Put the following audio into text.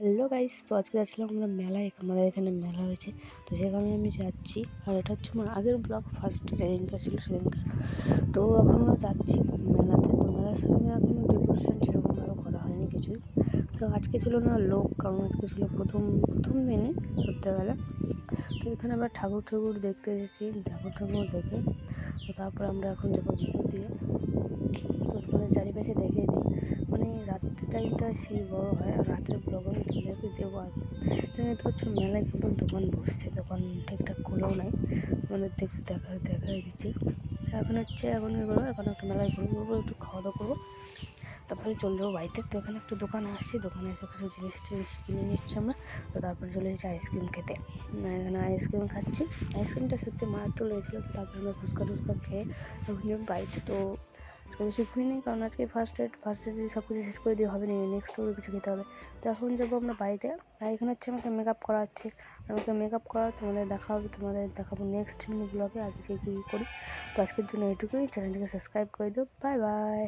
Hello guys, তো আজকে যাচ্ছিলাম আমরা মেলায়। আমাদের এখানে মেলা হয়েছে, তো সেই কারণে আমি যাচ্ছি। আর এটা হচ্ছে আমার আগের ব্লগ, ফার্স্ট যেদিনকার ছিল সেদিনকার। তো এখন আমরা যাচ্ছি মেলাতে। তো মেলার সামনে এখনো ডেকোরেশন সেরকমভাবে করা হয়নি কিছুই। তো আজকে ছিল না লোক, কারণ আজকে ছিল প্রথম দিনে ধরতে গেলে। তো এখানে আমরা ঠাকুর দেখতে এসেছি। ঠাকুর দেখে তো তারপর আমরা এখন যাবো ভিতর দিয়ে। তো তোমাদের চারিপাশে দেখিয়ে দিই, মানে রাত্রি টাইমটা সেই বড় হয়। আর রাত্রে ব্লগ আমি তোমাদেরকে দেবো। আর এখানে তো হচ্ছে মেলায় কেবল দোকান বসছে, দোকান ঠিকঠাক খোলাও নাই। আমাদের দেখাই দিচ্ছি। এখন কী করবো, এখন একটা মেলায় ঘুরবো, একটু খাওয়া দাওয়া করবো, তারপরে চলে যাবো বাড়িতে। তো এখানে একটা দোকান আসছি, দোকানে এসে কিছু জিনিস কিনে নিচ্ছি আমরা। তো তারপরে চলে এসেছি আইসক্রিম খেতে। এখানে আইসক্রিম খাচ্ছি। আইসক্রিমটা সত্যি মারাত্মক লেগেছিলো। তো তারপরে আমরা ফুচকা খেয়ে এখন যাবো বাড়িতে। তো আজকে বেশি ঘুরিনি, কারণ আজকে ফার্স্ট এড সব কিছু শেষ করে দিয়ে হবে না, নেক্সট ওকে কিছু খেতে হবে। তো এখন যাবো আমরা বাড়িতে। আর এখানে আমাকে মেকআপ করা হচ্ছে। আমাকে মেকআপ করা তোমাদের দেখাবো নেক্সট মিনি ব্লগে আজকে কী করি। তো আজকের জন্য এটুকুই। চ্যানেলটিকে সাবস্ক্রাইব করে দিও। Bye bye.